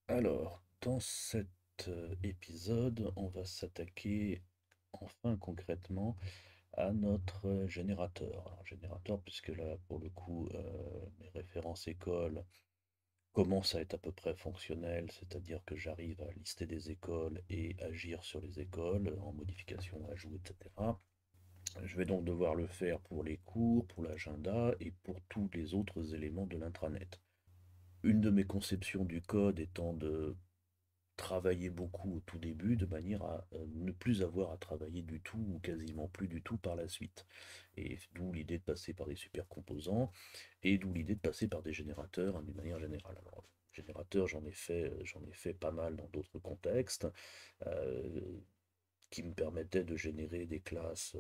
Alors, dans cet épisode, on va s'attaquer enfin concrètement à notre générateur. Alors, générateur, puisque là, pour le coup, mes références écoles commencent à être à peu près fonctionnelles, c'est-à-dire que j'arrive à lister des écoles et agir sur les écoles en modification, ajout, etc. Je vais donc devoir le faire pour les cours, pour l'agenda et pour tous les autres éléments de l'intranet. Une de mes conceptions du code étant de travailler beaucoup au tout début de manière à ne plus avoir à travailler du tout ou quasiment plus du tout par la suite. Et d'où l'idée de passer par des super composants et d'où l'idée de passer par des générateurs, hein, d'une manière générale. Alors, générateurs, j'en ai fait pas mal dans d'autres contextes. euh, qui me permettait de générer des classes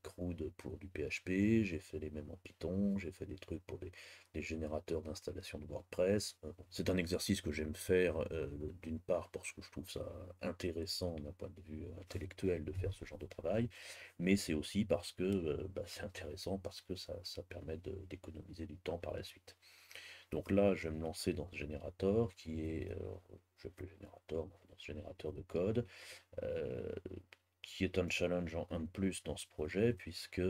CRUD pour du PHP. J'ai fait les mêmes en Python, j'ai fait des trucs pour des générateurs d'installation de WordPress. Bon, c'est un exercice que j'aime faire, d'une part parce que je trouve ça intéressant d'un point de vue intellectuel de faire ce genre de travail, mais c'est aussi parce que c'est intéressant, parce que ça permet d'économiser du temps par la suite. Donc là, je vais me lancer dans ce générateur qui est, je vais appeler générateur, dans ce générateur de code, euh, qui est un challenge en un de plus dans ce projet, puisque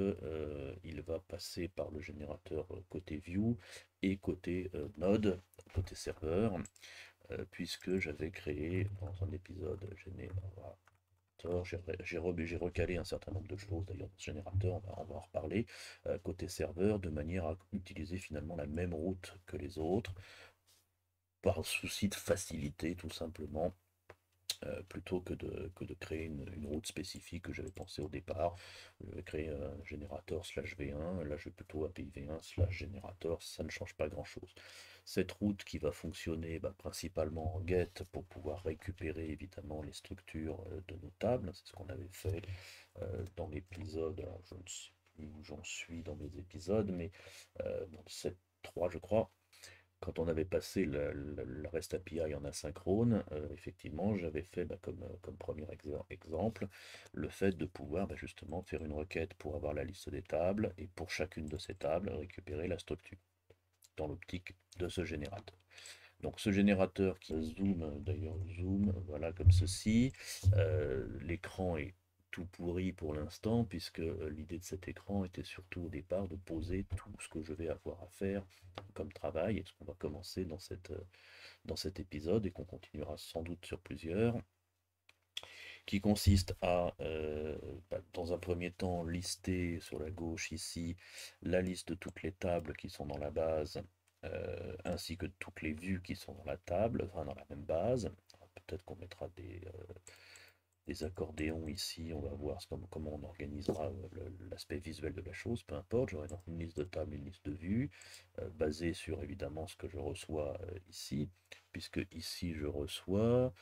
il va passer par le générateur côté view et côté node, côté serveur, puisque j'avais créé dans un épisode générateur, j'ai recalé un certain nombre de choses d'ailleurs dans ce générateur, on va en reparler, côté serveur, de manière à utiliser finalement la même route que les autres, par souci de facilité tout simplement, plutôt que de créer une route spécifique que j'avais pensé au départ. Je vais créer un générateur slash V1, là je vais plutôt API V1 slash générateur, ça ne change pas grand-chose. Cette route qui va fonctionner principalement en get pour pouvoir récupérer évidemment les structures de nos tables, c'est ce qu'on avait fait dans l'épisode, alors je ne sais plus où j'en suis dans mes épisodes, mais dans le 7.3 je crois, quand on avait passé le REST API en asynchrone, effectivement, j'avais fait comme premier exemple le fait de pouvoir justement faire une requête pour avoir la liste des tables et pour chacune de ces tables récupérer la structure dans l'optique de ce générateur. Donc ce générateur qui zoom, d'ailleurs zoom, voilà comme ceci, l'écran est tout pourri pour l'instant, puisque l'idée de cet écran était surtout au départ de poser tout ce que je vais avoir à faire comme travail, et ce qu'on va commencer dans cet épisode, et qu'on continuera sans doute sur plusieurs, qui consiste à, dans un premier temps, lister sur la gauche ici la liste de toutes les tables qui sont dans la base, ainsi que toutes les vues qui sont dans la table, enfin dans la même base. Peut-être qu'on mettra des accordéons ici, on va voir comment on organisera l'aspect visuel de la chose, peu importe. J'aurai donc une liste de tables, une liste de vues, basée sur évidemment ce que je reçois ici, puisque ici je reçois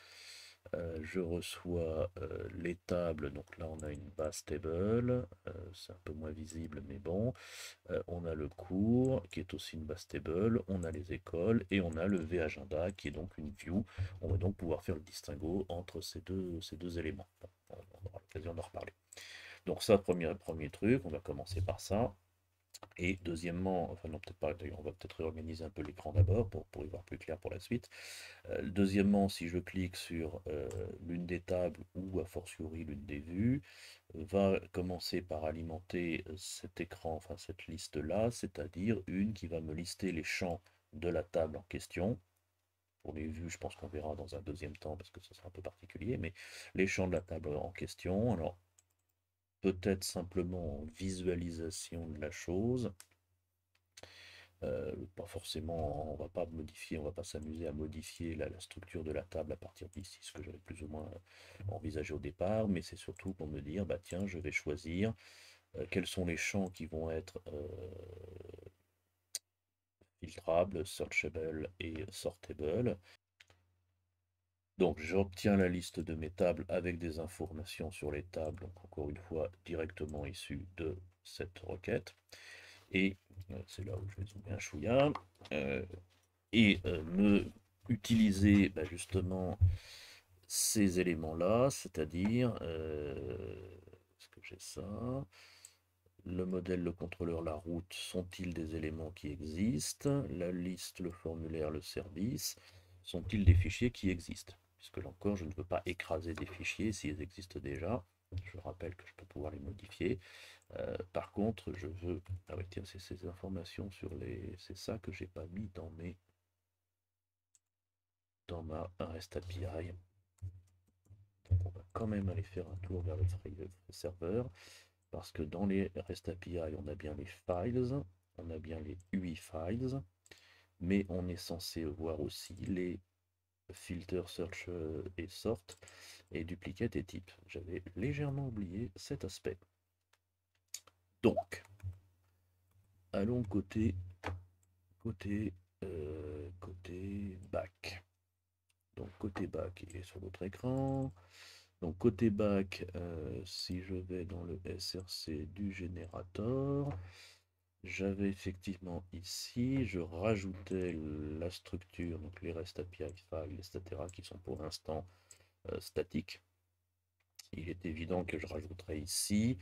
les tables, donc là on a une base table, c'est un peu moins visible mais bon. On a le cours qui est aussi une base table, on a les écoles et on a le V-agenda qui est donc une view. On va donc pouvoir faire le distinguo entre ces deux éléments. Bon, on aura l'occasion d'en reparler. Donc ça, premier truc, on va commencer par ça. Et deuxièmement, enfin non, peut-être pas, d'ailleurs, on va peut-être réorganiser un peu l'écran d'abord pour y voir plus clair pour la suite. Deuxièmement, si je clique sur l'une des tables ou a fortiori l'une des vues, va commencer par alimenter cet écran, enfin cette liste-là, c'est-à-dire une qui va me lister les champs de la table en question. Pour les vues, je pense qu'on verra dans un deuxième temps parce que ce sera un peu particulier, mais les champs de la table en question. Alors, peut-être simplement en visualisation de la chose. Pas forcément, on va pas modifier, on va pas s'amuser à modifier la structure de la table à partir d'ici, ce que j'avais plus ou moins envisagé au départ, mais c'est surtout pour me dire, bah tiens, je vais choisir quels sont les champs qui vont être filtrables, searchable et sortable. Donc j'obtiens la liste de mes tables avec des informations sur les tables, donc encore une fois directement issues de cette requête. Et c'est là où je vais zoomer un chouïa. Euh, me utiliser justement ces éléments-là, c'est-à-dire, est-ce que j'ai ça? le modèle, le contrôleur, la route sont-ils des éléments qui existent? La liste, le formulaire, le service sont-ils des fichiers qui existent? Puisque là encore, je ne veux pas écraser des fichiers s'ils existent déjà. Je rappelle que je peux pouvoir les modifier. Par contre, je veux... Ah oui, tiens, c'est ces informations sur les... C'est ça que j'ai pas mis dans dans ma REST API. Donc on va quand même aller faire un tour vers le free serveur. Parce que dans les REST API, on a bien les files, on a bien les UI files, mais on est censé voir aussi les filter, search et sort, et duplicate et type. J'avais légèrement oublié cet aspect. Donc, allons côté back. Donc côté back, il est sur l'autre écran. Donc côté back, si je vais dans le SRC du générateur, j'avais effectivement ici, je rajoutais la structure, donc les REST API files, etc., qui sont pour l'instant statiques. Il est évident que je rajouterai ici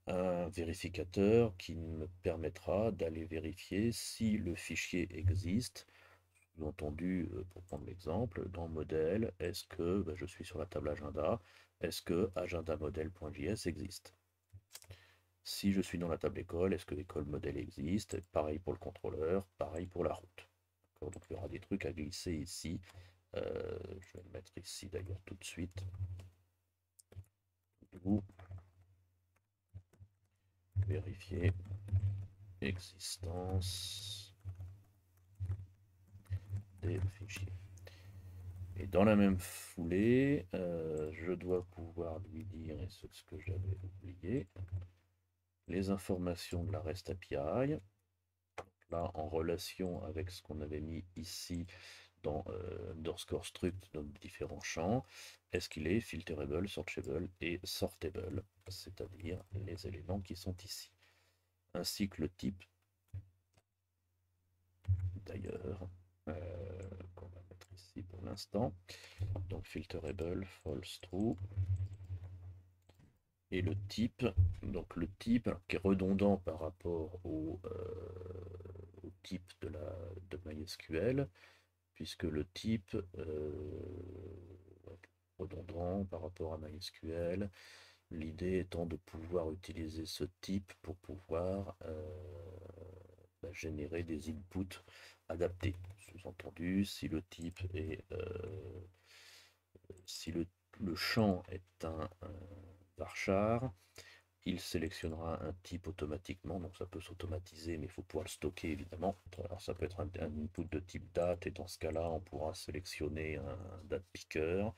un vérificateur qui me permettra d'aller vérifier si le fichier existe. Sous-entendu, pour prendre l'exemple, dans modèle, est-ce que je suis sur la table agenda, est-ce que agendamodèle.js existe? Si je suis dans la table école, est-ce que l'école modèle existe? Pareil pour le contrôleur, pareil pour la route. Donc il y aura des trucs à glisser ici. Je vais le mettre ici d'ailleurs tout de suite. Vous vérifiez existence des fichiers. Et dans la même foulée, je dois pouvoir lui dire, et c'est ce que j'avais oublié, les informations de la REST API. Là, en relation avec ce qu'on avait mis ici dans underscore struct, dans différents champs, est-ce qu'il est filterable, searchable et sortable, c'est-à-dire les éléments qui sont ici, ainsi que le type d'ailleurs, qu'on va mettre ici pour l'instant. Donc filterable, false, true. Et le type, donc le type qui est redondant par rapport au type de MySQL, puisque le type redondant par rapport à MySQL, l'idée étant de pouvoir utiliser ce type pour pouvoir générer des inputs adaptés. Sous-entendu, si le type est si le champ est un varchar, il sélectionnera un type automatiquement, donc ça peut s'automatiser, mais il faut pouvoir le stocker évidemment. Alors ça peut être un input de type date, et dans ce cas-là, on pourra sélectionner un date picker,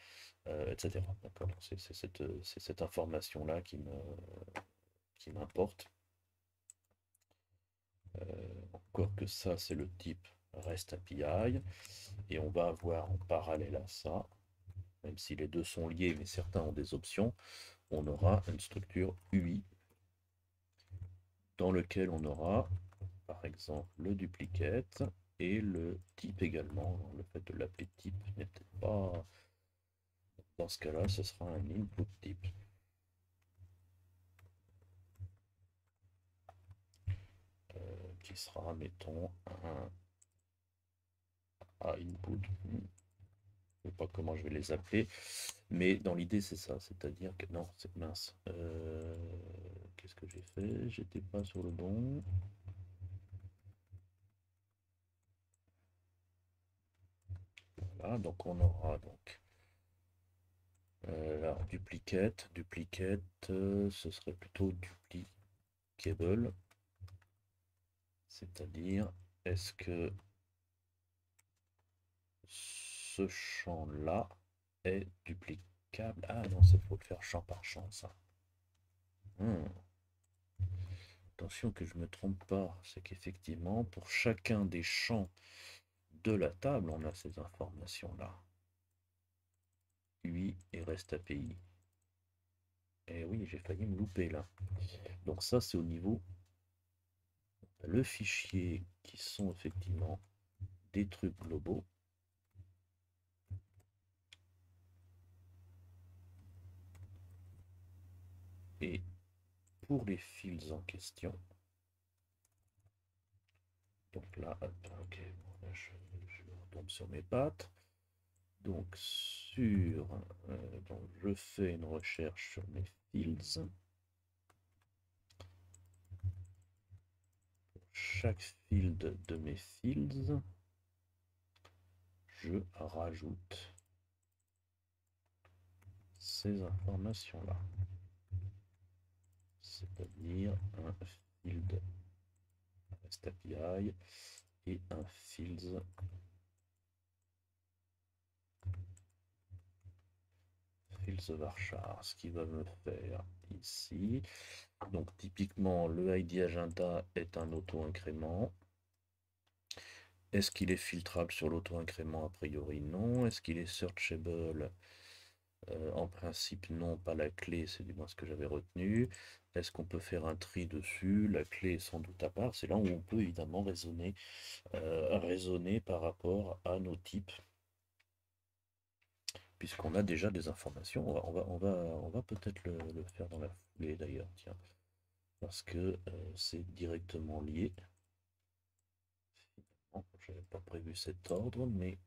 etc. D'accord, c'est cette information-là qui m'importe. Encore que ça, c'est le type REST API, et on va avoir en parallèle à ça, même si les deux sont liés, mais certains ont des options, on aura une structure UI dans lequel on aura par exemple le duplicate et le type également. Le fait de l'appeler type n'est peut-être pas... Dans ce cas-là, ce sera un input type. Qui sera, mettons, un input. Je ne sais pas comment je vais les appeler, mais dans l'idée c'est ça, c'est-à-dire que... Non, c'est mince. Qu'est-ce que j'ai fait? J'étais pas sur le bon. Voilà, donc on aura donc alors duplicate, ce serait plutôt duplicable, c'est-à-dire est-ce que ce champ-là est duplicable? Ah non, il faut le faire champ par champ, ça. Attention que je ne me trompe pas, c'est qu'effectivement, pour chacun des champs de la table, on a ces informations-là. UI et REST API. Et oui, j'ai failli me louper là. Donc ça, c'est au niveau le fichier qui sont effectivement des trucs globaux. Et pour les fields en question, donc là, hop, ok, bon, là, je retombe sur mes pattes. Donc donc je fais une recherche sur mes fields. Pour chaque field de mes fields, je rajoute ces informations-là. C'est-à-dire un field REST API et un fields varchar, ce qui va me faire ici. Donc typiquement le ID agenda est un auto-incrément. Est-ce qu'il est filtrable sur l'auto-incrément? A priori non. Est-ce qu'il est searchable? En principe non, pas la clé, c'est du moins ce que j'avais retenu. Est-ce qu'on peut faire un tri dessus? La clé est sans doute à part. C'est là où on peut évidemment raisonner par rapport à nos types, puisqu'on a déjà des informations. On va peut-être le faire dans la foulée d'ailleurs, tiens, parce que c'est directement lié. Je n'avais pas prévu cet ordre, mais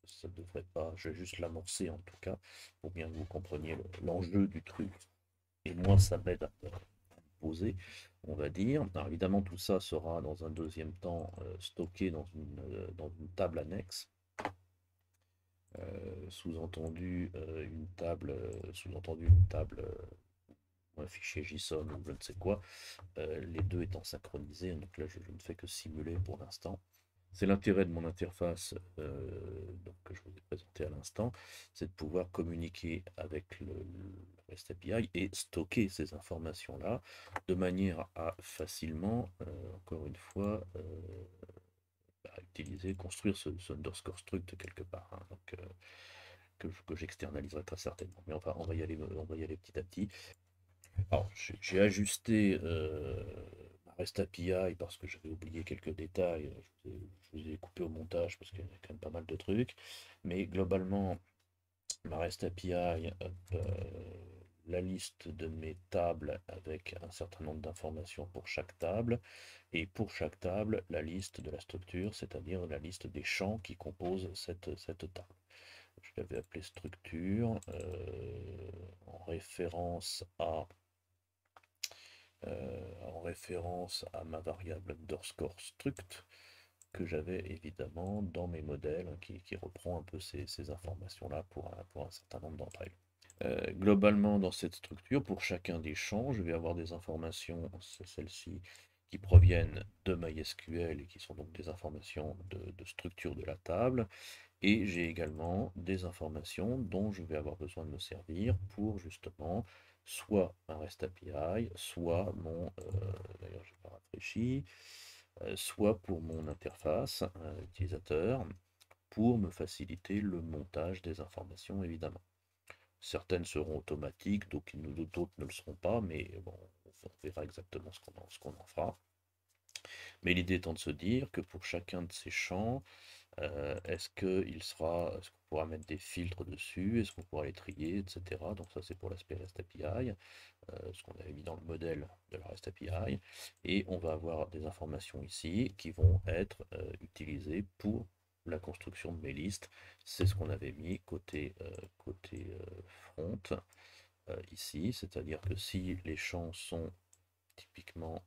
ça devrait pas. Je vais juste l'amorcer en tout cas, pour bien que vous compreniez l'enjeu du truc. Et moi, ça m'aide à poser, on va dire. Alors évidemment, tout ça sera dans un deuxième temps stocké dans une table annexe. Sous-entendu une table ou un fichier JSON ou je ne sais quoi, les deux étant synchronisés. Donc là, je ne fais que simuler pour l'instant. C'est l'intérêt de mon interface donc, que je vous ai présenté à l'instant, c'est de pouvoir communiquer avec le REST API et stocker ces informations-là de manière à facilement, encore une fois, construire ce underscore struct quelque part, hein, donc, que j'externaliserai très certainement. Mais enfin, on va y aller petit à petit. Alors, j'ai ajusté ma REST API parce que j'avais oublié quelques détails. Je vous ai coupé au montage parce qu'il y a quand même pas mal de trucs. Mais globalement, ma REST API, hop, la liste de mes tables avec un certain nombre d'informations pour chaque table. Et pour chaque table, la liste de la structure, c'est-à-dire la liste des champs qui composent cette table. Je l'avais appelé structure en référence à ma variable underscore struct que j'avais évidemment dans mes modèles qui reprend un peu ces informations-là pour un certain nombre d'entre elles. Globalement, dans cette structure, pour chacun des champs, je vais avoir des informations, c'est celles-ci, qui proviennent de MySQL et qui sont donc des informations de structure de la table. Et j'ai également des informations dont je vais avoir besoin de me servir pour justement soit un REST API, soit d'ailleurs j'ai pas rafraîchi, soit pour mon interface utilisateur, pour me faciliter le montage des informations évidemment. Certaines seront automatiques, d'autres ne le seront pas, mais bon, on verra exactement ce qu'on en fera. Mais l'idée étant de se dire que pour chacun de ces champs, est-ce qu'on pourra mettre des filtres dessus? Est-ce qu'on pourra les trier, etc. Donc ça c'est pour l'aspect REST API, ce qu'on avait mis dans le modèle de la REST API. Et on va avoir des informations ici qui vont être utilisées pour la construction de mes listes. C'est ce qu'on avait mis côté front ici, c'est-à-dire que si les champs sont typiquement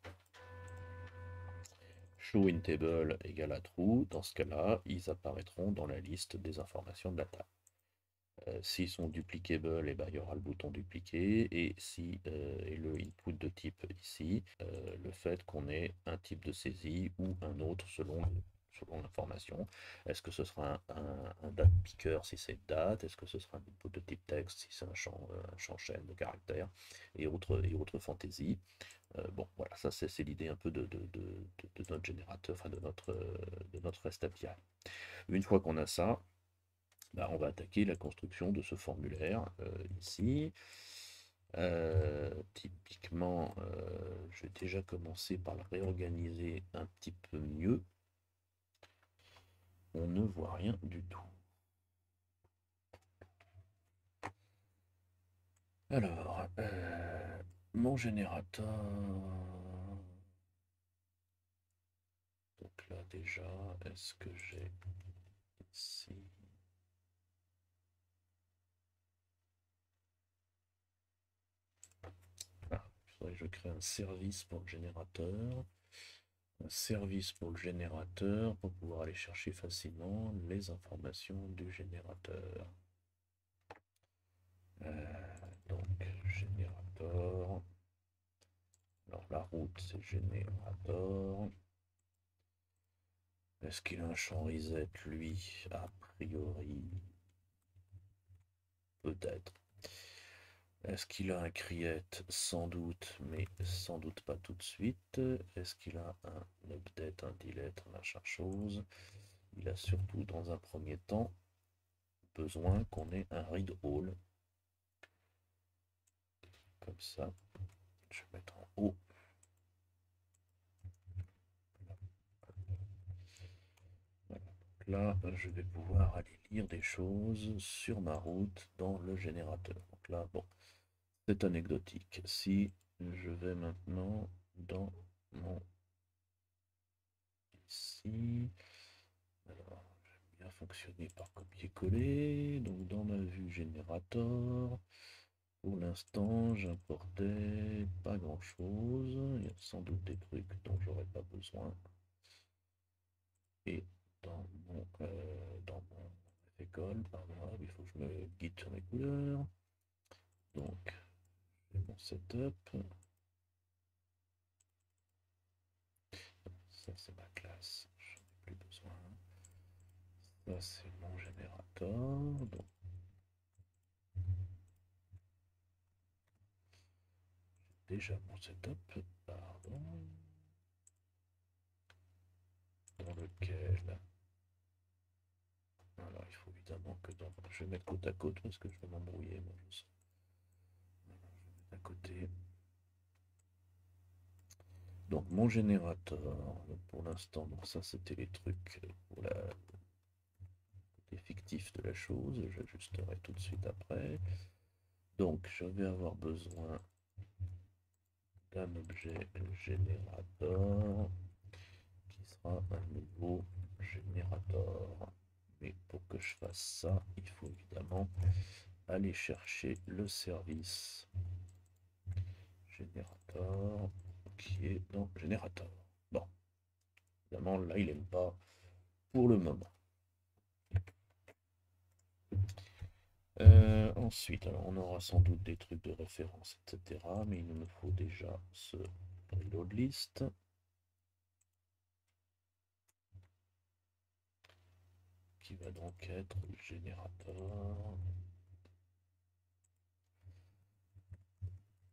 show in table égale à true, dans ce cas-là, ils apparaîtront dans la liste des informations de la table. S'ils sont duplicable, et ben, il y aura le bouton dupliquer, et et le input de type ici, le fait qu'on ait un type de saisie ou un autre selon l'information. Est-ce que ce sera un date picker si c'est une date? Est-ce que ce sera un input de type texte si c'est un champ chaîne de caractères et autres fantaisies? Bon, voilà, ça c'est l'idée un peu de notre générateur, enfin de notre REST API. Une fois qu'on a ça, bah, on va attaquer la construction de ce formulaire ici. Typiquement, je vais déjà commencer par le réorganiser un petit peu mieux. On ne voit rien du tout. Alors, Mon générateur. Donc là déjà, est-ce que j'ai ici... Ah, il faudrait que je crée un service pour le générateur. Un service pour le générateur pour pouvoir aller chercher facilement les informations du générateur. Donc, générateur. Alors, la route, c'est générateur. Est-ce qu'il a un champ reset, lui? A priori, peut-être. Est-ce qu'il a un create? Sans doute, mais sans doute pas tout de suite. Est-ce qu'il a un update, un delete, machin chose? Il a surtout, dans un premier temps, besoin qu'on ait un read all. Comme ça, je vais mettre en haut. Voilà. Là, je vais pouvoir aller lire des choses sur ma route dans le générateur. Donc là, bon, c'est anecdotique. Si je vais maintenant dans mon ici, alors j'aime bien fonctionner par copier-coller. Donc dans ma vue générateur, pour l'instant, j'importais pas grand-chose. Il y a sans doute des trucs dont j'aurais pas besoin. Et dans mon école, pardon, il faut que je me guide sur mes couleurs. Donc, j'ai mon setup. Ça, c'est ma classe. J'en ai plus besoin. Ça, c'est mon générateur. Donc, déjà mon setup. Pardon. Dans lequel. Alors, il faut évidemment que dans. Je vais mettre côte à côte parce que je vais m'embrouiller. Moi, je sens. Alors, je vais mettre à côté. Donc, mon générateur. Pour l'instant, donc ça, c'était les trucs pour la fictif de la chose, j'ajusterai tout de suite après. Donc je vais avoir besoin d'un objet générateur qui sera un nouveau générateur. Mais pour que je fasse ça, il faut évidemment aller chercher le service générateur qui est dans générateur. Bon, évidemment là il n'aime pas pour le moment. Ensuite, alors on aura sans doute des trucs de référence, etc. Mais il nous faut déjà ce reload list qui va donc être générateur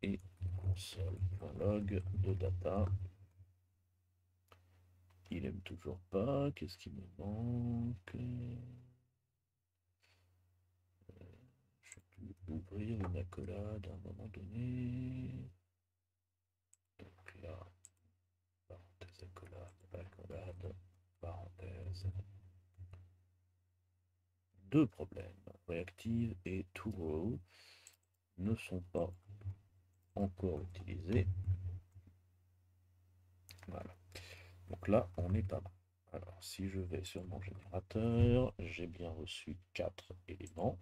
et console.log de data. Il aime toujours pas. Qu'est-ce qui me manque? Je vais ouvrir une accolade à un moment donné. Donc là, parenthèse accolade, accolade, parenthèse. Deux problèmes. Reactive et ToRow ne sont pas encore utilisés. Voilà. Donc là, on est pas mal. Alors, si je vais sur mon générateur, j'ai bien reçu 4 éléments.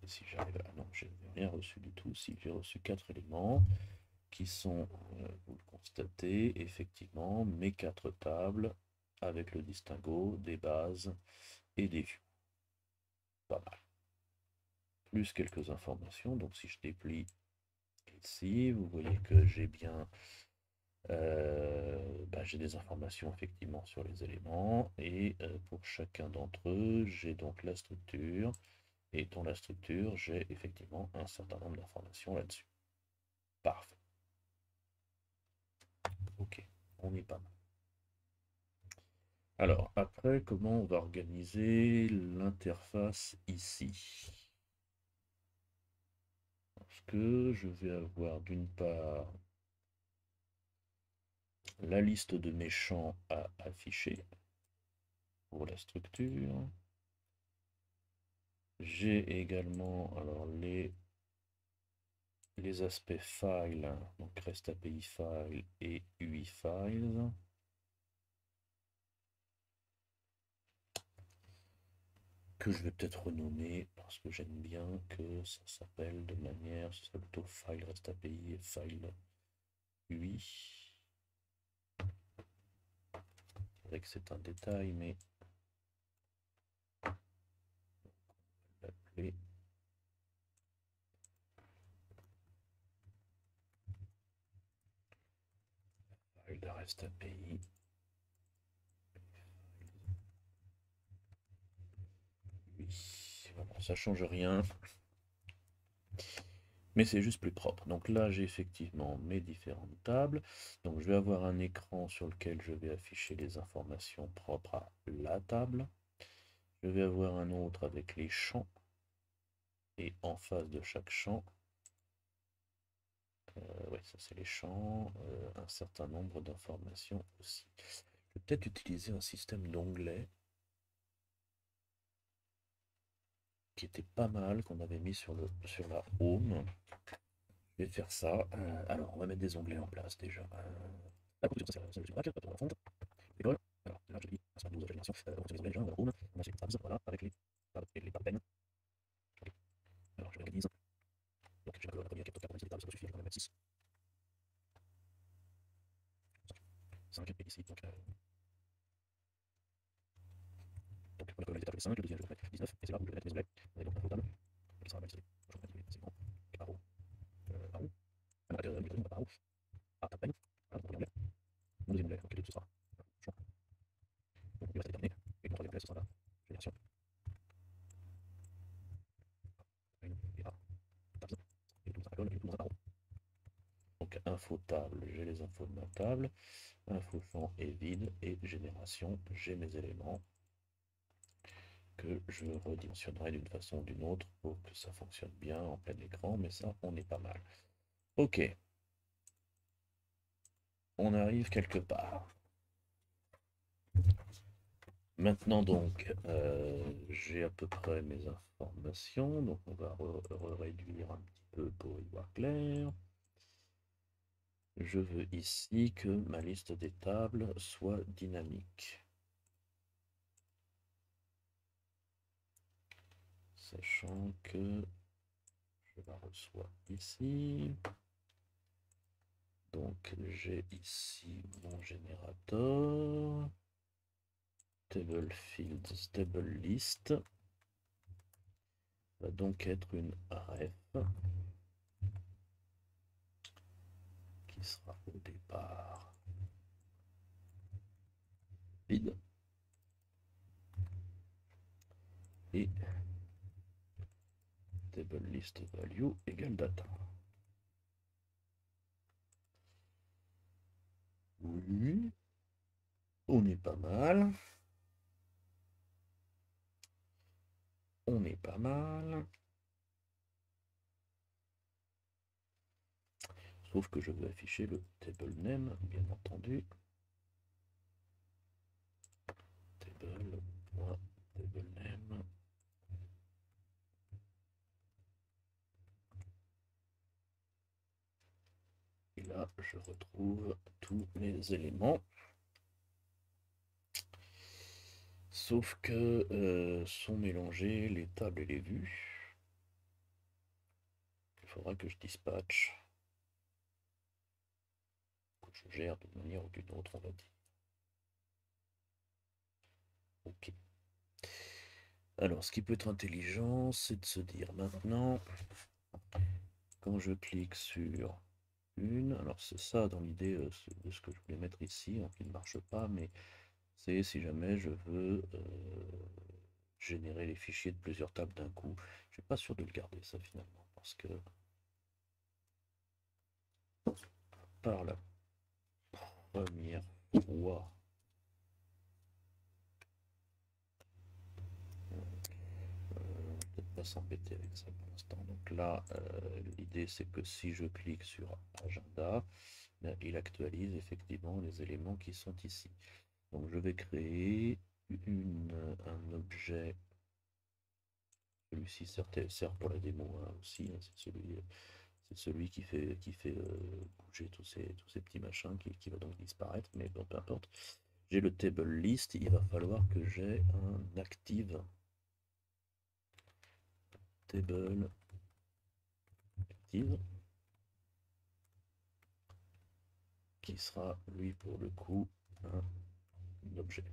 Si j'arrive à... Non, je n'ai rien reçu du tout. Si j'ai reçu 4 éléments qui sont, vous le constatez, effectivement, mes 4 tables avec le distinguo des bases et des vues. Pas mal. Plus quelques informations. Donc, si je déplie ici, vous voyez que j'ai bien j'ai des informations effectivement sur les éléments et pour chacun d'entre eux, j'ai donc la structure et dans la structure, j'ai effectivement un certain nombre d'informations là-dessus. Parfait. Ok, on est pas mal. Alors, après, comment on va organiser l'interface ici? Parce que je vais avoir d'une part la liste de mes champs à afficher pour la structure. J'ai également alors les les aspects file, donc REST API file et UI files. Que je vais peut-être renommer parce que j'aime bien que ça s'appelle de manière, ce serait plutôt file REST API et file UI. C'est vrai que c'est un détail, mais on va l'appeler file de REST API. Oui, voilà, ça change rien, mais c'est juste plus propre. Donc là, j'ai effectivement mes différentes tables. Donc je vais avoir un écran sur lequel je vais afficher les informations propres à la table. Je vais avoir un autre avec les champs. Et en face de chaque champ, ouais, ça c'est les champs, un certain nombre d'informations aussi. Je vais peut-être utiliser un système d'onglets qui était pas mal, qu'on avait mis sur la home. Je vais faire ça. Alors, on va mettre des onglets en place déjà. La construction, c'est le bracket, la fonte, l'école. Alors, là, je dis, ça va 12 générations. On utilise les onglets déjà, on va home. On a ces tabs, voilà, avec les tabs peines. Alors, je réorganise. Donc, j'ai la première qui est top 90 tabs, ça suffit, je vais en mettre 6. 5, et ici, donc pour la colonne, les 5, le deuxième, je vais mettre 19, et c'est là où je vais mettre les onglets. Et donc, un table, qui sera balisé. Je vais mettre c'est bon. Et par haut. Par haut. Par haut. Ah, tab peine. Voilà, pour l'onglet. Mon deuxième onglet, donc, ce sera. Choix. Donc, il va se déterminer. Et mon troisième onglet, ce sera la génération. Et A. Tabs. Et tout ça, colonne, et tout ça par haut. Donc, info table, j'ai les infos de ma table. Info champ est vide. Et génération, j'ai mes éléments que je redimensionnerai d'une façon ou d'une autre pour que ça fonctionne bien en plein écran, mais ça, on est pas mal. Ok, on arrive quelque part. Maintenant donc, j'ai à peu près mes informations, donc on va réduire un petit peu pour y voir clair. Je veux ici que ma liste des tables soit dynamique. Sachant que je la reçois ici. Donc j'ai ici mon générateur. Table fields, table list va donc être une ref qui sera au départ vide et table list value égale data. Oui, on est pas mal. On est pas mal. Sauf que je veux afficher le table name, bien entendu. Table name. Et là, je retrouve tous mes éléments. Sauf que sont mélangés les tables et les vues. Il faudra que je dispatche, que je gère d'une manière ou d'une autre, on va dire. Ok. Alors, ce qui peut être intelligent, c'est de se dire maintenant, quand je clique sur une, alors c'est ça dans l'idée de ce que je voulais mettre ici, hein, qui ne marche pas, mais c'est si jamais je veux générer les fichiers de plusieurs tables d'un coup. Je suis pas sûr de le garder ça finalement, parce que par la première fois, peut-être pas s'embêter avec ça pour l'instant. Donc là, l'idée c'est que si je clique sur agenda, il actualise effectivement les éléments qui sont ici. Donc je vais créer un objet. Celui-ci sert pour la démo hein, aussi, hein, C'est celui qui fait bouger tous ces petits machins qui va donc disparaître, mais bon, peu importe. J'ai le table list, il va falloir que j'ai un active table active qui sera lui pour le coup un objet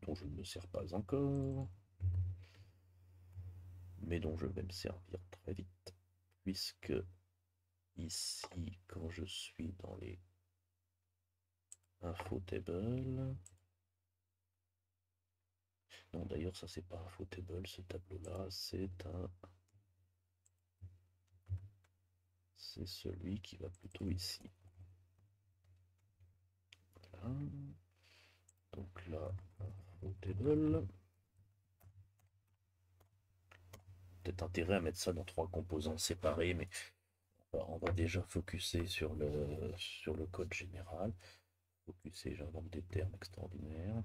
dont je ne me sers pas encore, mais dont je vais me servir très vite, puisque ici, quand je suis dans les info table, non d'ailleurs ça c'est pas info table, ce tableau là c'est celui qui va plutôt ici. Voilà. Donc là, info table. Peut-être intérêt à mettre ça dans 3 composants séparés, mais on va déjà focuser sur le code général. Focuser, j'invente des termes extraordinaires.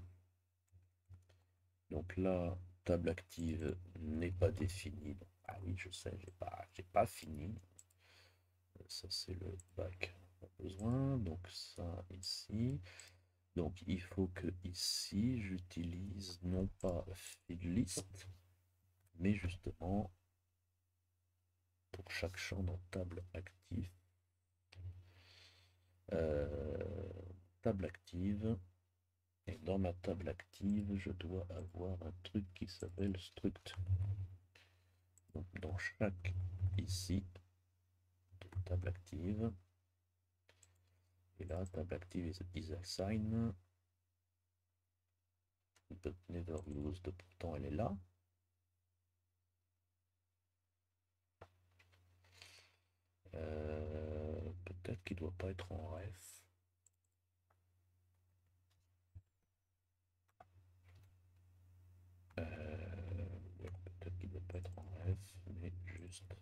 Donc là, table active n'est pas définie. Ah oui, je sais, j'ai pas fini. Ça, c'est le bac. Pas besoin. Donc ça, ici. Donc il faut que ici, j'utilise non pas field list, mais justement pour chaque champ dans table active. Table active. Et dans ma table active, je dois avoir un truc qui s'appelle struct. Donc dans chaque ici, table active. Et là, table active is assigned. But never used. Pourtant, elle est là. Peut-être qu'il ne doit pas être en ref. Peut-être qu'il ne doit pas être en ref, mais juste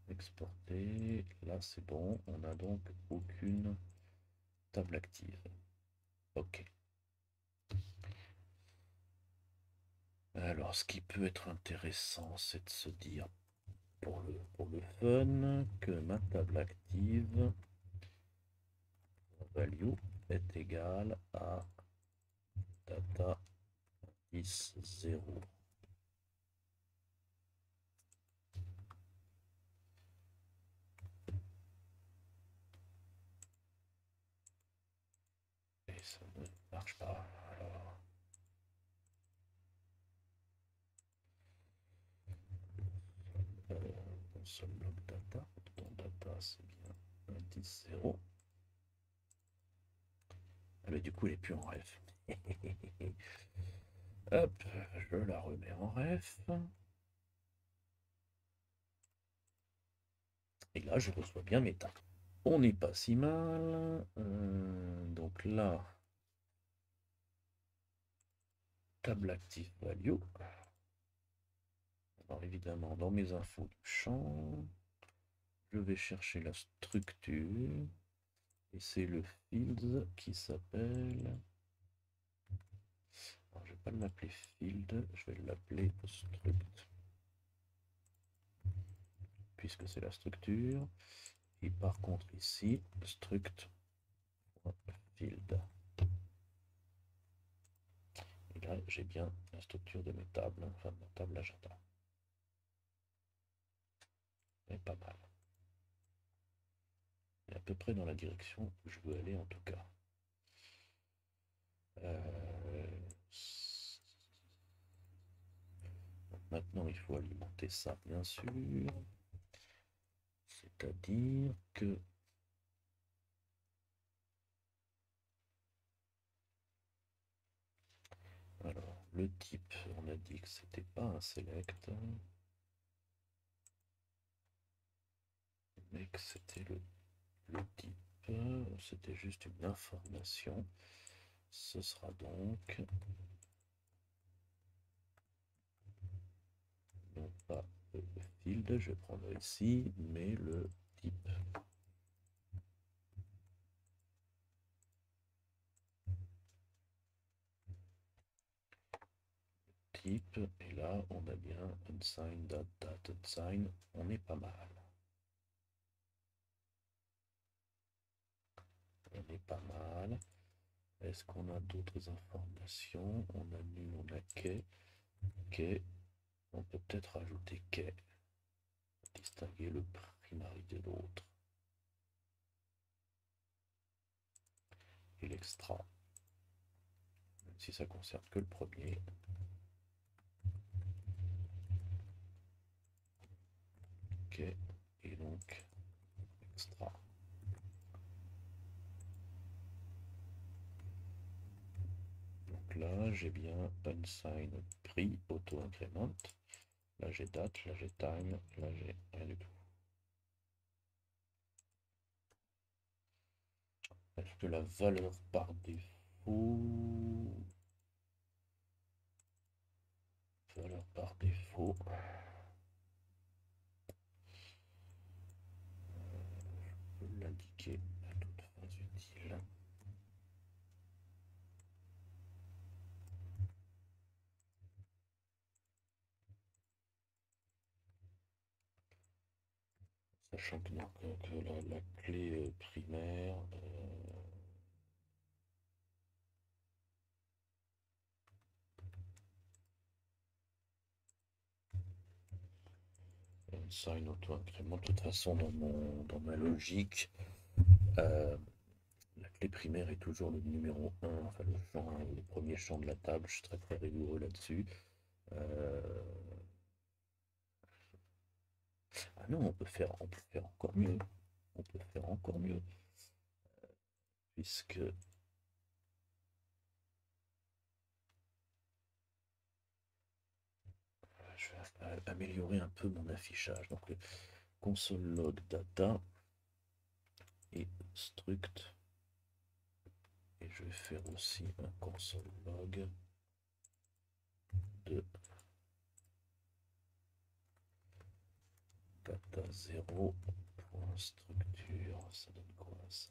exporter. Là, c'est bon. On n'a donc aucune table active. Ok. Alors, ce qui peut être intéressant, c'est de se dire, pour le fun, que ma table active value est égale à data 10 0. Et ça ne marche pas. Alors, console log data. Ton data, c'est bien un 10 0. Ah, mais du coup, elle est plus en ref. Hop, je la remets en ref. Et là, je reçois bien mes tables. On n'est pas si mal. Donc là, table active value. Alors évidemment, dans mes infos du champ, je vais chercher la structure. Et c'est le field qui s'appelle... Alors, je ne vais pas l'appeler field, je vais l'appeler struct. Puisque c'est la structure. Et par contre ici, struct field. Et là, j'ai bien la structure de mes tables, enfin de ma table agenda. Mais pas mal. Et à peu près dans la direction où je veux aller en tout cas. Maintenant, il faut alimenter ça, bien sûr. C'est-à-dire que alors, le type, on a dit que c'était pas un select, mais que c'était le type, c'était juste une information. Ce sera donc non pas le field, je vais prendre ici, mais le type. type. Et là, on a bien unsigned, date, date, unsigned. On est pas mal. On est pas mal. Est-ce qu'on a d'autres informations? On a nu, on a quai. Quai. On peut peut-être rajouter quai. Distinguer le primary de l'autre. Et l'extra. Même si ça concerne que le premier. Quai. Et donc, extra. Donc là, j'ai bien unsigned prix auto-increment. Là, j'ai date, là, j'ai time, là, j'ai rien du tout. Est-ce que la valeur par défaut... Valeur par défaut... Je peux l'indiquer à toutes fins utiles. Sachant que, non, que la clé primaire... Sign auto-incrément, de toute façon, dans ma logique, euh, la clé primaire est toujours le numéro un, enfin le premier champ de la table. Je suis très très rigoureux là-dessus. Euh, Ah non, on peut faire encore mieux. On peut faire encore mieux. Puisque je vais améliorer un peu mon affichage. Donc le console log data et struct. Et je vais faire aussi un console log de data 0. Structure. Ça donne quoi ça?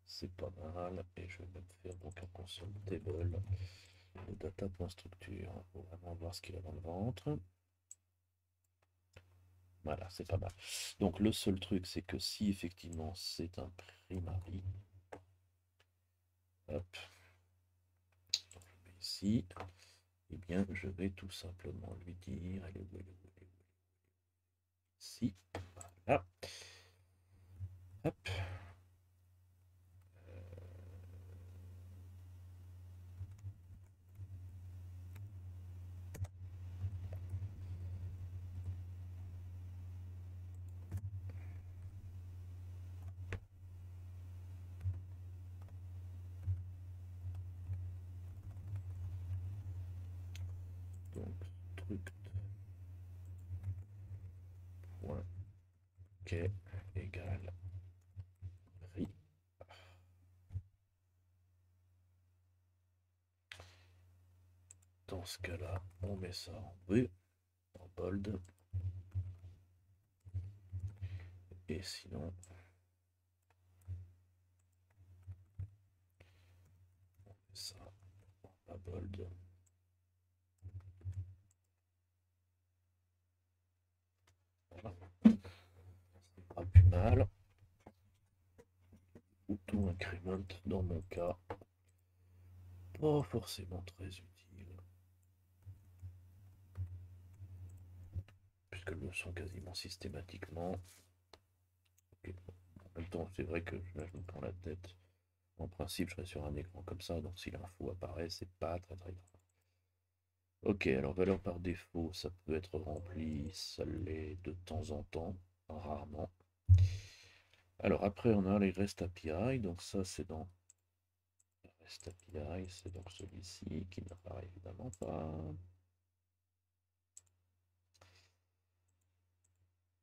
C'est pas mal. Et je vais même faire donc un console table de data.structure pour vraiment voir ce qu'il a dans le ventre. Voilà, c'est pas mal. Donc le seul truc, c'est que si effectivement c'est un primary, hop, je mets ici, eh bien je vais tout simplement lui dire, elle est où, elle est où, elle est où, ici, voilà, hop, donc struct point quai égale prix. Dans ce cas-là, on met ça en bleu, en bold, et sinon, on met ça en pas bold. Voilà, c'est pas plus mal. Auto-increment dans mon cas, pas forcément très utile, puisqu'elles le sont quasiment systématiquement. Ok. En même temps, c'est vrai que là, je me prends la tête. En principe, je serais sur un écran comme ça, donc si l'info apparaît, c'est pas très très grave. Ok, alors valeur par défaut, ça peut être rempli, ça l'est de temps en temps, rarement. Alors après, on a les REST API, donc ça c'est dans REST API, c'est donc celui-ci qui n'apparaît évidemment pas.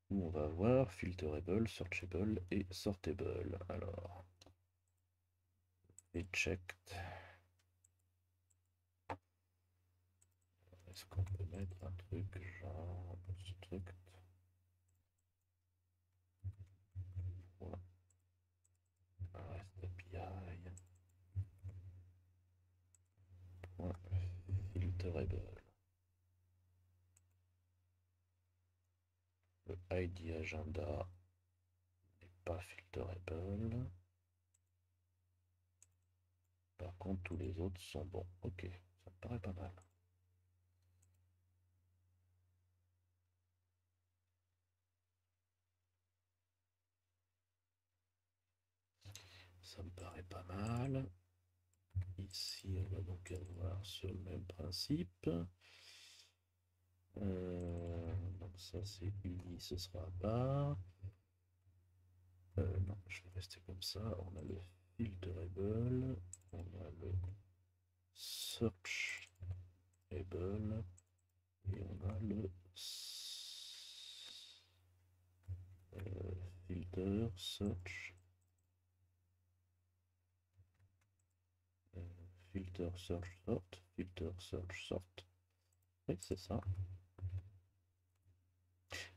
Où on va avoir filterable, searchable et sortable. Alors, et checked. Est-ce qu'on peut mettre un truc genre struct point REST API point filterable. Le ID agenda n'est pas filterable. Par contre, tous les autres sont bons. Ok, ça me paraît pas mal. Ça me paraît pas mal. Ici, on va donc avoir sur le même principe. Donc ça c'est uni, ce sera à part. Non, je vais rester comme ça. On a le filterable, on a le searchable et on a le filter, search, filter, search, sort, filter, search, sort. Oui, c'est ça.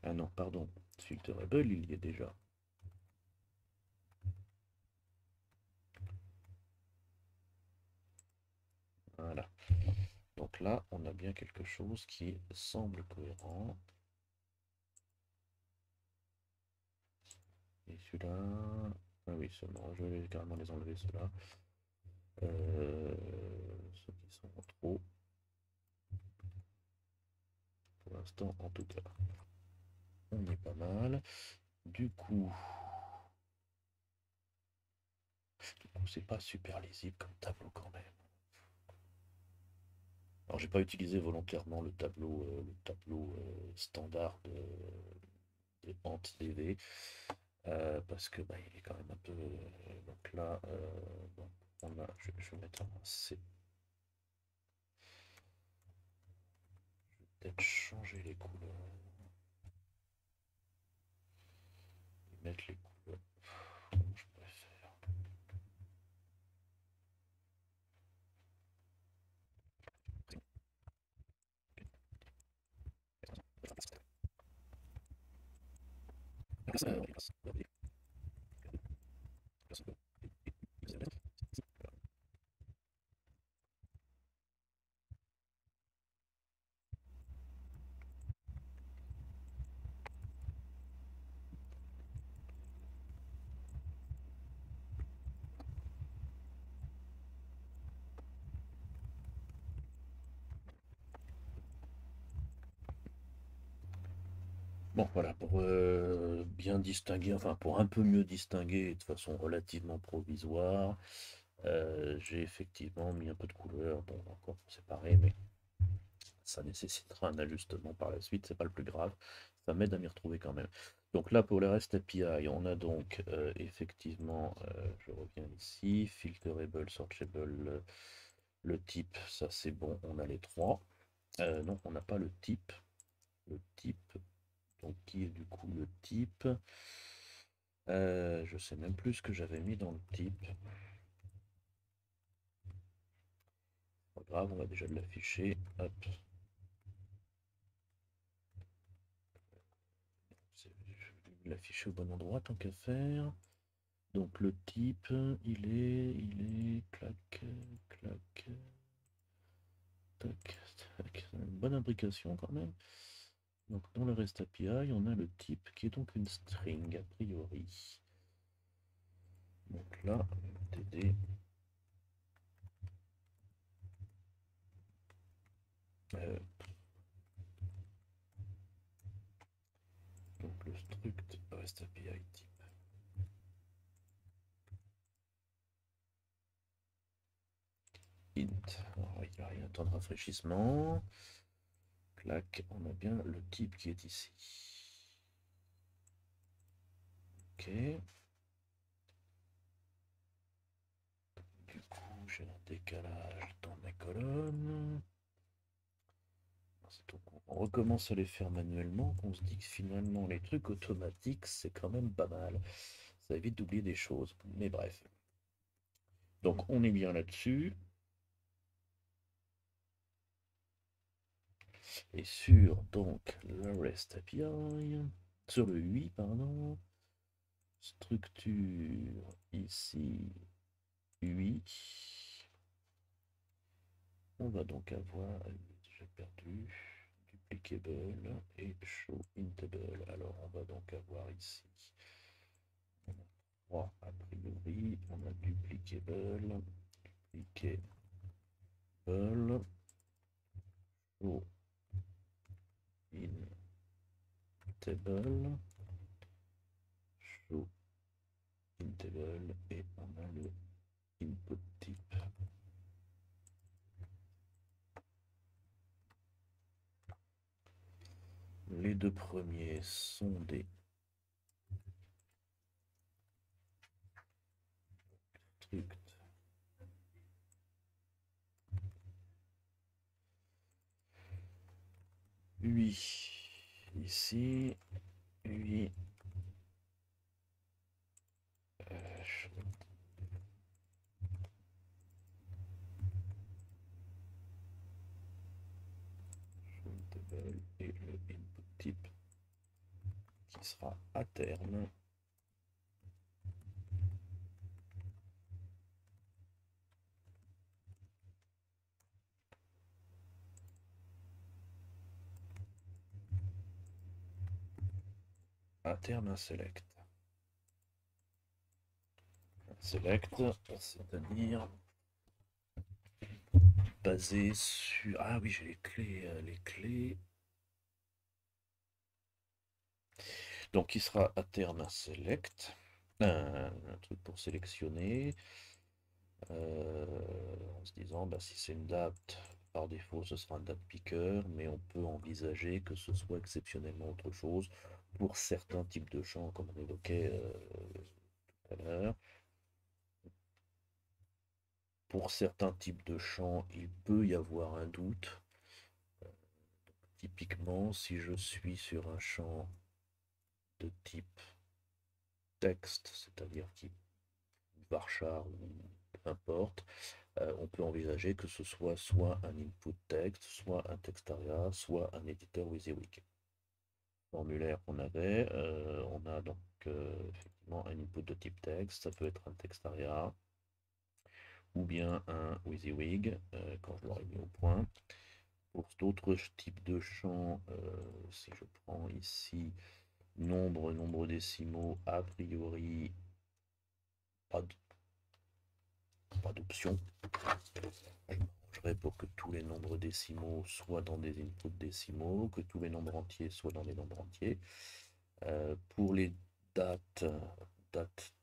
Ah non, pardon, filterable, il y est déjà. Voilà. Donc là, on a bien quelque chose qui semble cohérent. Et celui-là... Ah oui, seulement, je vais carrément les enlever, ceux-là. Ceux qui sont en trop. Pour l'instant, en tout cas. On est pas mal. Du coup, c'est pas super lisible comme tableau quand même. Alors, j'ai pas utilisé volontairement le tableau standard de Ant DV parce que bah, il est quand même un peu. Donc là, bon, je vais mettre un C. Je vais peut-être changer les couleurs. Et mettre les couleurs. Comment je pourrais faire? Bon, voilà, pour bien distinguer, enfin pour un peu mieux distinguer de façon relativement provisoire, j'ai effectivement mis un peu de couleur, bon, encore pour séparer, mais ça nécessitera un ajustement par la suite, c'est pas le plus grave, ça m'aide à m'y retrouver quand même. Donc là, pour le REST API, on a donc effectivement, je reviens ici, filterable, searchable, le type, ça c'est bon, on a les trois. Non, on n'a pas le type. Le type, donc qui est du coup le type. Je sais même plus ce que j'avais mis dans le type. Pas grave, on va déjà l'afficher. Hop. Je vais l'afficher au bon endroit tant qu'à faire. Donc le type, il est, clac, clac, tac, tac. Une bonne imbrication quand même. Donc dans le REST API, on a le type qui est donc une string a priori. Donc là, TD. Donc le struct REST API type. Int. Alors, il n'y a rien de temps de rafraîchissement. Clac, on a bien le type qui est ici. Ok. Du coup, j'ai un décalage dans mes colonnes. On recommence à les faire manuellement, qu'on se dit que finalement les trucs automatiques, c'est quand même pas mal. Ça évite d'oublier des choses. Mais bref. Donc on est bien là-dessus. Et sur donc le REST API, sur le UI, pardon, structure ici, UI, on va donc avoir j'ai perdu. Duplicable et show in table. Alors on va donc avoir ici 3 a priori. On a duplicable, duplicable, show in table, show in table et on a le input type. Les deux premiers sont des structs UI ici, UI table et le input type qui sera à terme un select. Un select, c'est-à-dire basé sur... Ah oui, j'ai les clés, les clés. Donc, il sera à terme un select, un truc pour sélectionner, en se disant, bah, si c'est une date, par défaut, ce sera un date picker, mais on peut envisager que ce soit exceptionnellement autre chose pour certains types de champs, comme on évoquait tout à l'heure. Pour certains types de champs, il peut y avoir un doute. Typiquement, si je suis sur un champ de type texte, c'est-à-dire type varchar ou peu importe, on peut envisager que ce soit soit un input texte, soit un textaria, soit un éditeur WYSIWYG. Formulaire qu'on avait, on a donc effectivement un input de type texte, ça peut être un textaria ou bien un WYSIWYG quand je l'aurai mis au point. Pour d'autres types de champs, si je prends ici nombre décimaux, a priori pas d'option. Je m'arrangerai pour que tous les nombres décimaux soient dans des inputs décimaux, que tous les nombres entiers soient dans des nombres entiers. Pour les dates, date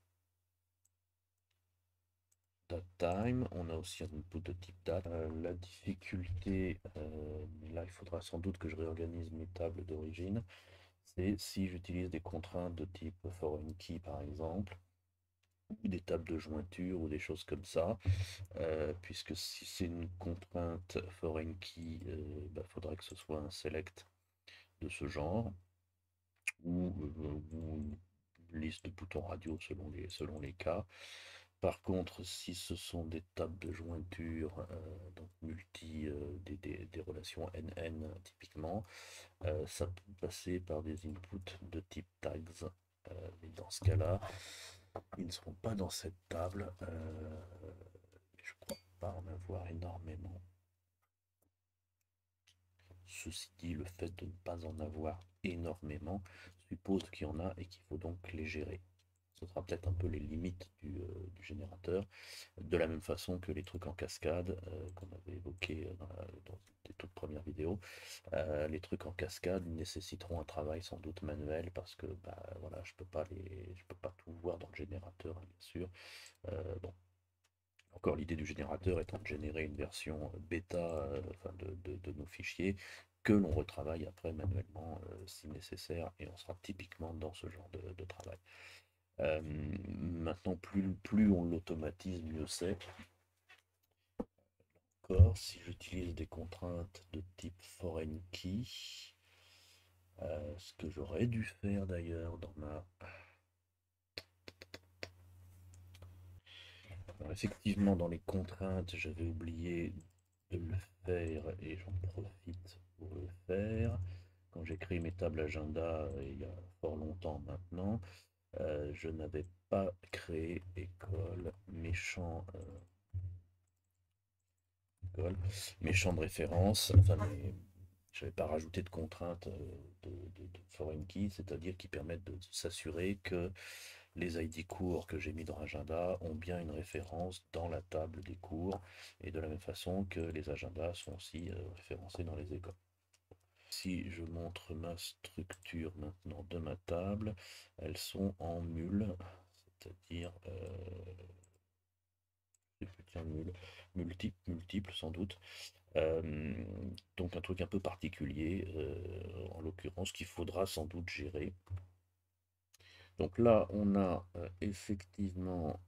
time, on a aussi un input de type date. La difficulté, là il faudra sans doute que je réorganise mes tables d'origine, c'est si j'utilise des contraintes de type foreign key par exemple, ou des tables de jointure ou des choses comme ça, puisque si c'est une contrainte foreign key, il faudrait que ce soit un select de ce genre, ou une liste de boutons radio selon les cas. Par contre, si ce sont des tables de jointure, donc multi, des relations NN typiquement, ça peut passer par des inputs de type tags. Mais dans ce cas-là, ils ne seront pas dans cette table. Je crois pas en avoir énormément. Ceci dit, le fait de ne pas en avoir énormément suppose qu'il y en a et qu'il faut donc les gérer. Ce sera peut-être un peu les limites du générateur, de la même façon que les trucs en cascade qu'on avait évoqué dans les toutes premières vidéos. Les trucs en cascade nécessiteront un travail sans doute manuel parce que voilà, je peux pas tout voir dans le générateur, hein, bien sûr. Bon, encore l'idée du générateur étant de générer une version bêta enfin de nos fichiers que l'on retravaille après manuellement si nécessaire, et on sera typiquement dans ce genre de travail. Maintenant, plus on l'automatise, mieux c'est. Encore, si j'utilise des contraintes de type foreign key, ce que j'aurais dû faire d'ailleurs dans ma... Alors, effectivement, dans les contraintes, j'avais oublié de le faire et j'en profite pour le faire. Quand j'ai créé mes tables agenda il y a fort longtemps maintenant, je n'avais pas créé école méchant l'école. Mes champs de référence, enfin, je n'avais pas rajouté de contraintes de foreign key, c'est-à-dire qui permettent de s'assurer que les ID cours que j'ai mis dans l'agenda ont bien une référence dans la table des cours, et de la même façon que les agendas sont aussi référencés dans les écoles. Si je montre ma structure maintenant de ma table, elles sont en mule, c'est-à-dire multiples sans doute. Euh, donc un truc un peu particulier, en l'occurrence, qu'il faudra sans doute gérer. Donc là, on a effectivement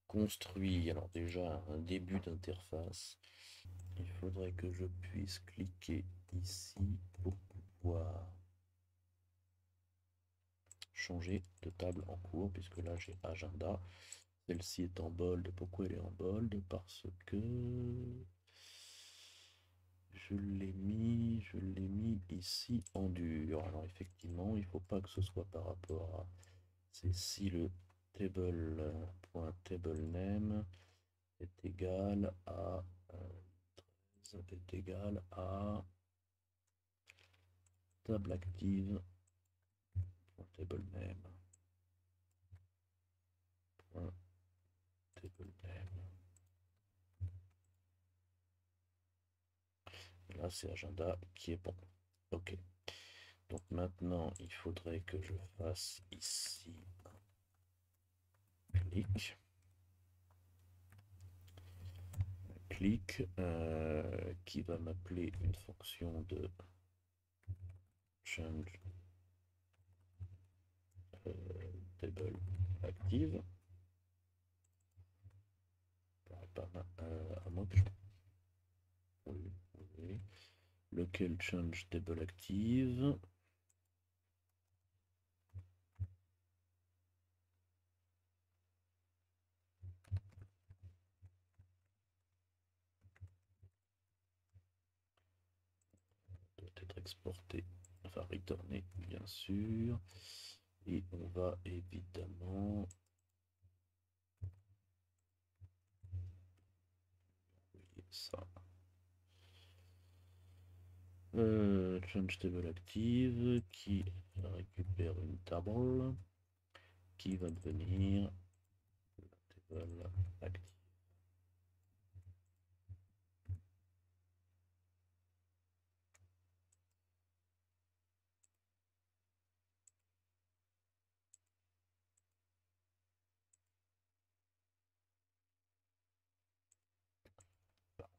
construit, alors déjà un début d'interface. Il faudrait que je puisse cliquer ici pour pouvoir changer de table en cours, puisque là j'ai agenda. Celle-ci est en bold. Pourquoi elle est en bold? Parce que je l'ai mis ici en dur. Alors effectivement, il ne faut pas que ce soit par rapport à... C'est si le table name est égal à est égal à table active table name table name. Là, c'est agenda qui est bon. Ok. Donc maintenant, il faudrait que je fasse ici un clic qui va m'appeler une fonction de change table active. À moins que je... Oui, oui. Lequel change table active. Doit être exporté, enfin retourné bien sûr. Et on va évidemment envoyer ça. Change table active qui récupère une table qui va devenir la table active.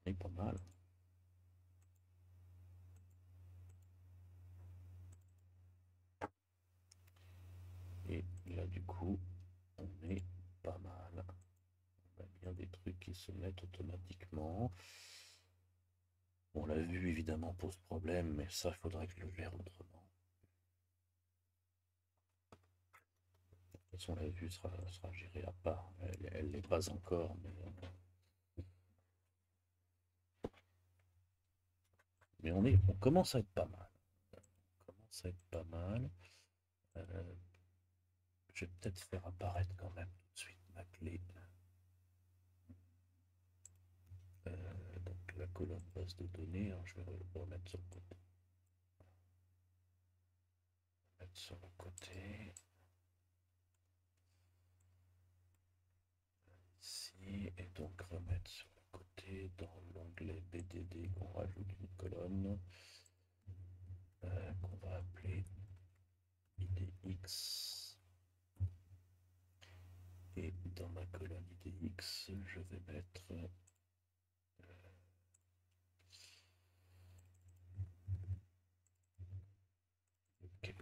On est pas mal. Et là du coup on est pas mal. On a bien des trucs qui se mettent automatiquement. On l'a vu évidemment pose problème, mais ça il faudrait que je le gère autrement. De toute façon la vue sera gérée à part. Elle l'est pas encore, mais on commence à être pas mal. On commence à être pas mal. Je vais peut-être faire apparaître quand même tout de suite ma clé. Donc la colonne base de données, alors je vais le remettre sur le côté. Mettre sur le côté. Ici, et donc remettre sur le côté dans l'onglet BDD qu'on rajoute une colonne qu'on va appeler IDX. Et dans ma colonne IDX, je vais mettre ok.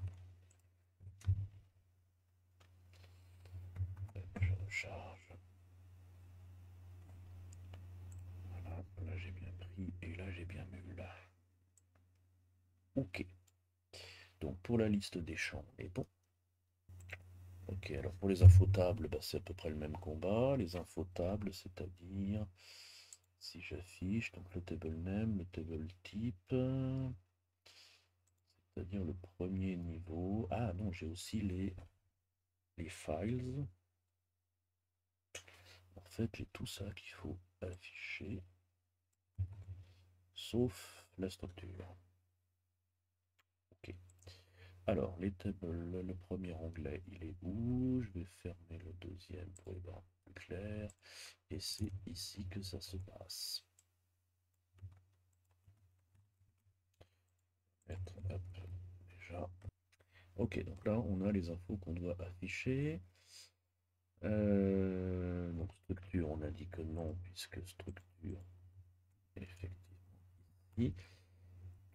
Je recharge. Voilà, là j'ai bien pris et là j'ai bien mis là. Ok. Donc pour la liste des champs, on est bon. Ok, alors pour les infotables, bah, c'est à peu près le même combat. Les infotables, c'est-à-dire si j'affiche donc le table name, le table type, c'est-à-dire le premier niveau. Ah non, j'ai aussi les files. En fait, j'ai tout ça qu'il faut afficher. sauf la structure. Ok. Alors, les tables, le premier onglet, il est où? Je vais fermer le deuxième pour y voir plus clair. Et c'est ici que ça se passe. Mettre, hop, déjà. Ok, donc là, on a les infos qu'on doit afficher. Donc, structure, on a dit que non, puisque structure, effectivement, ici.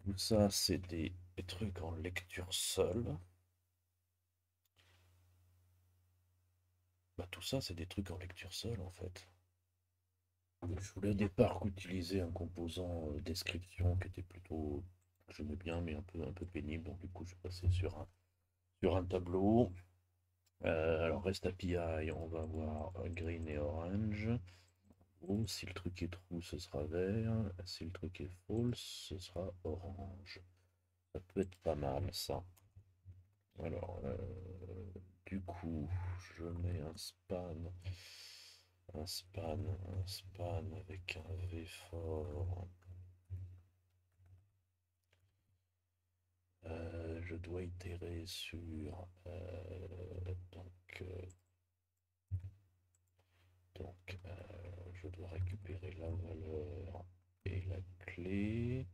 Tout ça, c'est des trucs en lecture seule. Bah, tout ça, c'est des trucs en lecture seule, en fait. Je voulais au départ utiliser un composant description qui était plutôt, que j'aimais bien, mais un peu pénible. Donc, du coup, je suis passé sur un tableau. Alors, REST API, on va avoir green et orange. Ou si le truc est true, ce sera vert. Si le truc est false, ce sera orange. Ça peut être pas mal, ça. Alors, du coup, je mets un span avec un V fort. Je dois itérer sur donc, je dois récupérer la valeur et la clé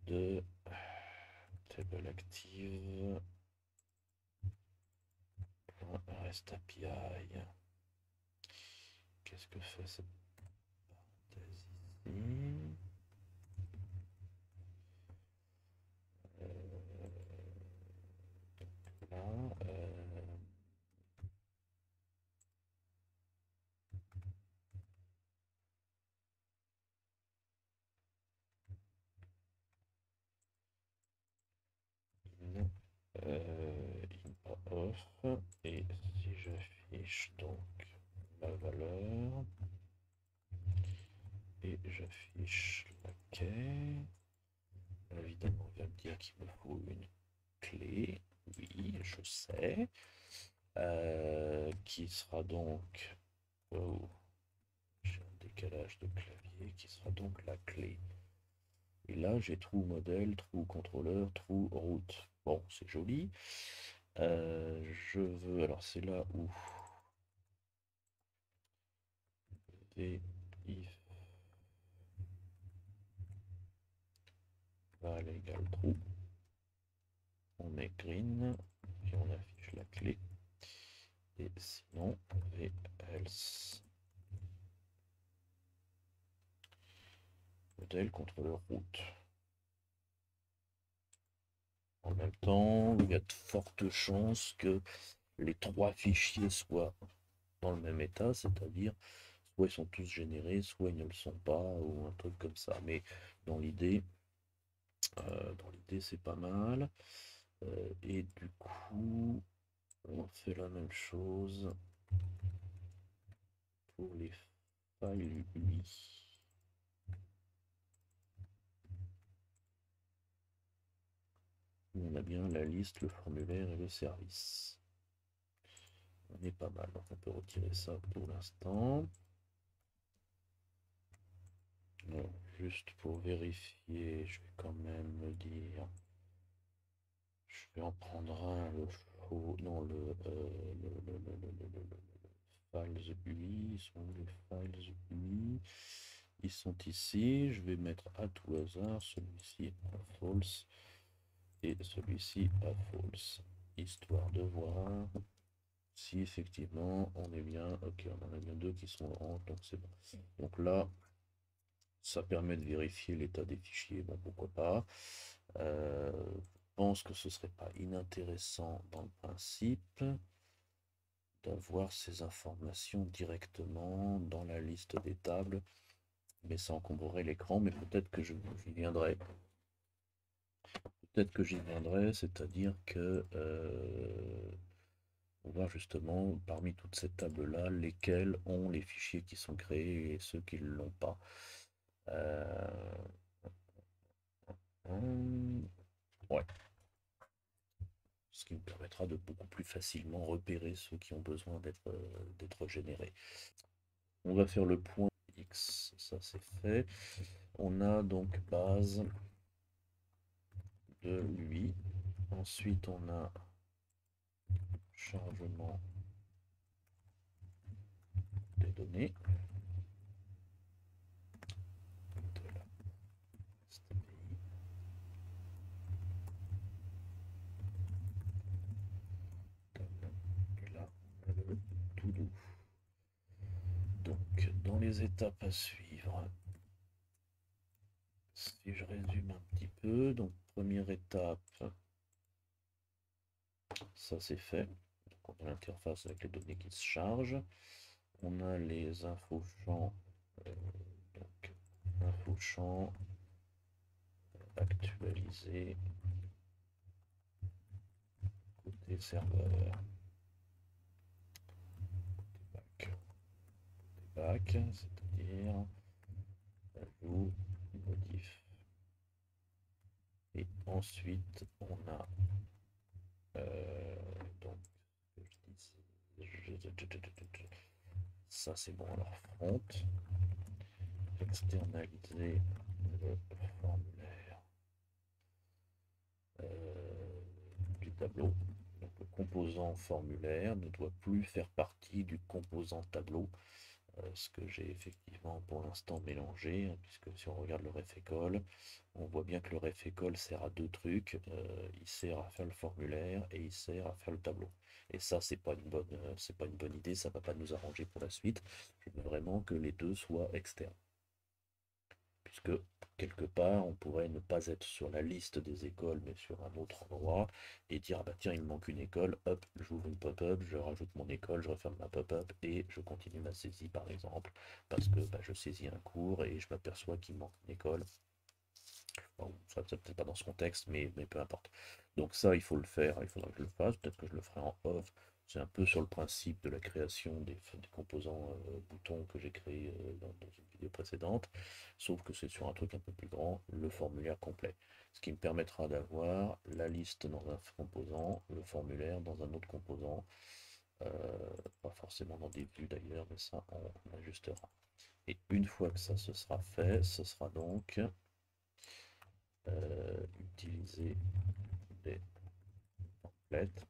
de table active rest API. Qu'est-ce que fait cette parenthèse ici? Là, in, off, et si j'affiche donc la valeur et j'affiche la quai, évidemment il va me dire qu'il me faut une clé, oui je sais, qui sera donc, oh, j'ai un décalage de clavier, qui sera donc la clé. Et là j'ai true modèle, true contrôleur, true route. Bon, c'est joli. Je veux, alors c'est là où v if val égale true. On met green et on affiche la clé. Et sinon, v else modèle contrôleur route. En même temps, il y a de fortes chances que les trois fichiers soient dans le même état, c'est-à-dire soit ils sont tous générés, soit ils ne le sont pas, ou un truc comme ça. Mais dans l'idée, c'est pas mal. Et du coup, on fait la même chose pour les files UI. On a bien la liste, le formulaire et le service. On est pas mal, donc on peut retirer ça pour l'instant. Juste pour vérifier, je vais quand même me dire, je vais en prendre un, le faux, non, files UI, sont où les files UI? Ils sont ici, je vais mettre à tout hasard celui-ci à false et celui-ci à false, histoire de voir si effectivement on est bien, ok, on en a bien deux qui sont orange, donc c'est bon. Donc là, ça permet de vérifier l'état des fichiers, bon pourquoi pas. Je pense que ce serait pas inintéressant dans le principe d'avoir ces informations directement dans la liste des tables, mais ça encombrerait l'écran, mais peut-être que j'y viendrai. Peut-être que j'y viendrai, c'est-à-dire que on va justement parmi toutes ces tables-là, lesquelles ont les fichiers qui sont créés et ceux qui ne l'ont pas. Ouais. Ce qui nous permettra de beaucoup plus facilement repérer ceux qui ont besoin d'être générés. On va faire le point X, ça c'est fait. On a donc base de lui. Ensuite, on a chargement des données de la STPI. Et là, on a le tout doux. Donc, dans les étapes à suivre, si je résume un petit peu, donc première étape, ça c'est fait. Donc on a l'interface avec les données qui se chargent. On a les infos champs, donc infos champs actualisés côté serveur, côté back, c'est-à-dire ajout, modif. Et ensuite on a donc ça c'est bon. Alors front, externaliser le formulaire du tableau. Donc, le composant formulaire ne doit plus faire partie du composant tableau, ce que j'ai effectivement pour l'instant mélangé, hein, puisque si on regarde le ref-école, on voit bien que le ref-école sert à deux trucs. Il sert à faire le formulaire et il sert à faire le tableau. Et ça, c'est pas une bonne idée, ça va pas nous arranger pour la suite. Je veux vraiment que les deux soient externes, puisque quelque part, on pourrait ne pas être sur la liste des écoles, mais sur un autre endroit, et dire, ah bah tiens, il me manque une école, hop, j'ouvre une pop-up, je rajoute mon école, je referme ma pop-up, et je continue ma saisie, par exemple, parce que bah, je saisis un cours et je m'aperçois qu'il me manque une école. Bon, ça peut-être pas dans ce contexte, mais peu importe. Donc ça, il faut le faire, il faudra que je le fasse, peut-être que je le ferai en off. C'est un peu sur le principe de la création des composants boutons que j'ai créé dans une vidéo précédente, sauf que c'est sur un truc un peu plus grand, le formulaire complet. Ce qui me permettra d'avoir la liste dans un composant, le formulaire dans un autre composant, euh, pas forcément dans des vues d'ailleurs, mais ça on ajustera. Et une fois que ça se sera fait, ce sera donc utiliser des templates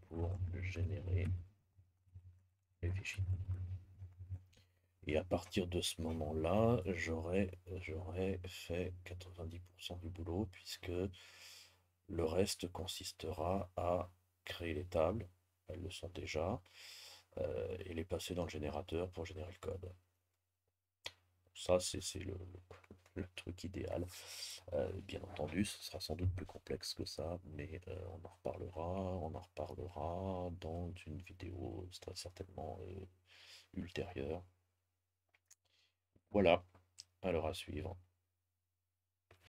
pour générer les fichiers. Et à partir de ce moment-là, j'aurais fait 90% du boulot, puisque le reste consistera à créer les tables, elles le sont déjà, et les passer dans le générateur pour générer le code. Ça, c'est le truc idéal. Bien entendu, ce sera sans doute plus complexe que ça, mais on en reparlera dans une vidéo très certainement ultérieure. Voilà, alors à suivre.